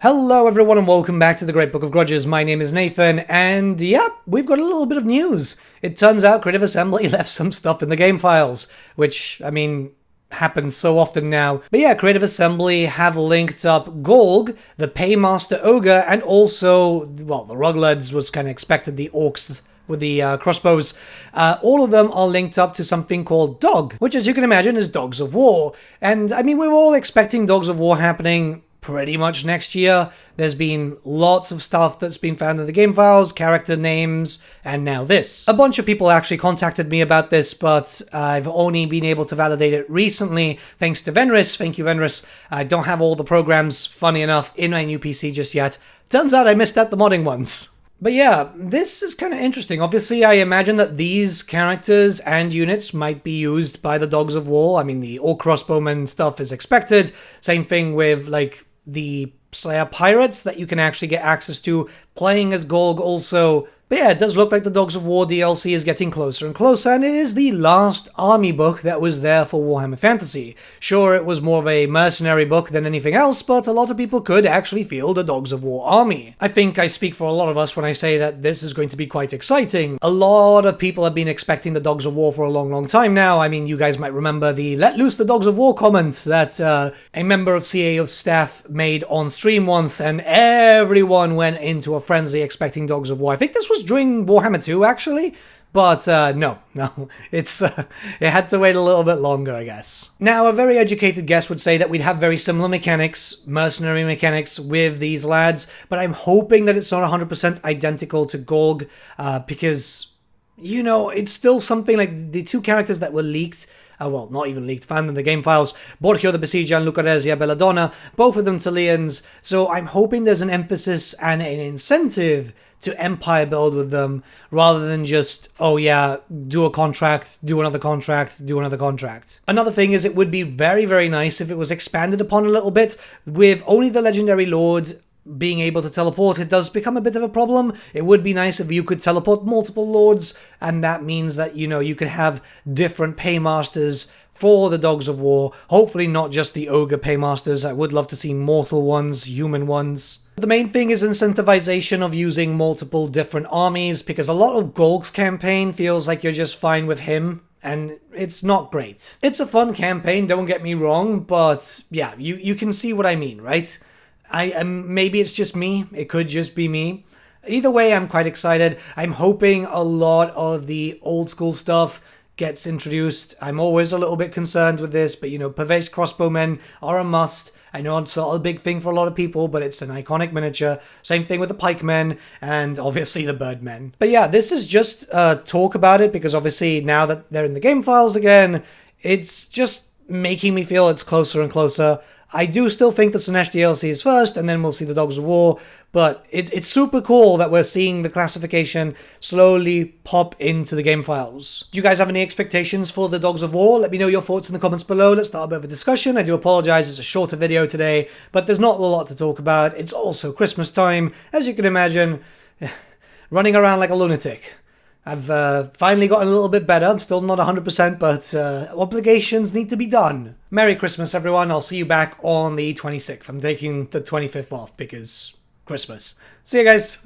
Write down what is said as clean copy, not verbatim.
Hello everyone and welcome back to the Great Book of Grudges. My name is Nathan and yeah, we've got a little bit of news. It turns out Creative Assembly left some stuff in the game files, which, I mean, happens so often now. But yeah, Creative Assembly have linked up Golg, the Paymaster Ogre, and also, well, the Rugleds was kind of expected, the Orcs with the crossbows. All of them are linked up to something called Dog, which as you can imagine is Dogs of War. And I mean, we're all expecting Dogs of War happening pretty much next year. There's been lots of stuff that's been found in the game files, character names, and now this. A bunch of people actually contacted me about this, but I've only been able to validate it recently, thanks to Venris. Thank you, Venris. I don't have all the programs, funny enough, in my new PC just yet. Turns out I missed out the modding ones. But yeah, this is kind of interesting. Obviously, I imagine that these characters and units might be used by the Dogs of War. I mean, the Orc Crossbowmen stuff is expected. Same thing with, like, the Slayer Pirates that you can actually get access to playing as Golg also. But yeah, it does look like the Dogs of War DLC is getting closer and closer, and it is the last army book that was there for Warhammer Fantasy. Sure, it was more of a mercenary book than anything else, but a lot of people could actually feel the Dogs of War army. I think I speak for a lot of us when I say that this is going to be quite exciting. A lot of people have been expecting the Dogs of War for a long time now. I mean, you guys might remember the Let Loose the Dogs of War comments that a member of CAO staff made on stream once, and everyone went into a frenzy expecting Dogs of War. I think this was during Warhammer 2, actually, but no, it had to wait a little bit longer, I guess. Now, a very educated guess would say that we'd have very similar mechanics, mercenary mechanics, with these lads, but I'm hoping that it's not 100% identical to Golg, because, you know, it's still something like the two characters that were leaked, well, not even leaked, found in the game files, Bertsche the Besieger and Lucrezia Belladonna, both of them Talians, so I'm hoping there's an emphasis and an incentive to empire build with them, rather than just, oh yeah, do a contract, do another contract, do another contract. Another thing is it would be very nice if it was expanded upon a little bit, with only the Legendary Lord being able to teleport. It does become a bit of a problem. It would be nice if you could teleport multiple lords, and that means that, you know, you could have different paymasters for the Dogs of War. Hopefully not just the Ogre Paymasters. I would love to see mortal ones, human ones. The main thing is incentivization of using multiple different armies, because a lot of Golg's campaign feels like you're just fine with him, and it's not great. It's a fun campaign, don't get me wrong, but yeah, you can see what I mean, right? Maybe it's just me. It could just be me. Either way, I'm quite excited. I'm hoping a lot of the old school stuff gets introduced. I'm always a little bit concerned with this, but you know, Purvey's crossbowmen are a must. I know it's not a big thing for a lot of people, but it's an iconic miniature. Same thing with the pikemen and obviously the birdmen. But yeah, this is just talk about it, because obviously now that they're in the game files again, it's just making me feel it's closer and closer. I do still think the Slaanesh DLC is first, and then we'll see the Dogs of War, but it's super cool that we're seeing the classification slowly pop into the game files. Do you guys have any expectations for the Dogs of War? Let me know your thoughts in the comments below. Let's start a bit of a discussion. I do apologize, it's a shorter video today, but there's not a lot to talk about. It's also Christmas time, as you can imagine, running around like a lunatic. I've finally gotten a little bit better. I'm still not 100%, but obligations need to be done. Merry Christmas, everyone. I'll see you back on the 26th. I'm taking the 25th off because Christmas. See you guys.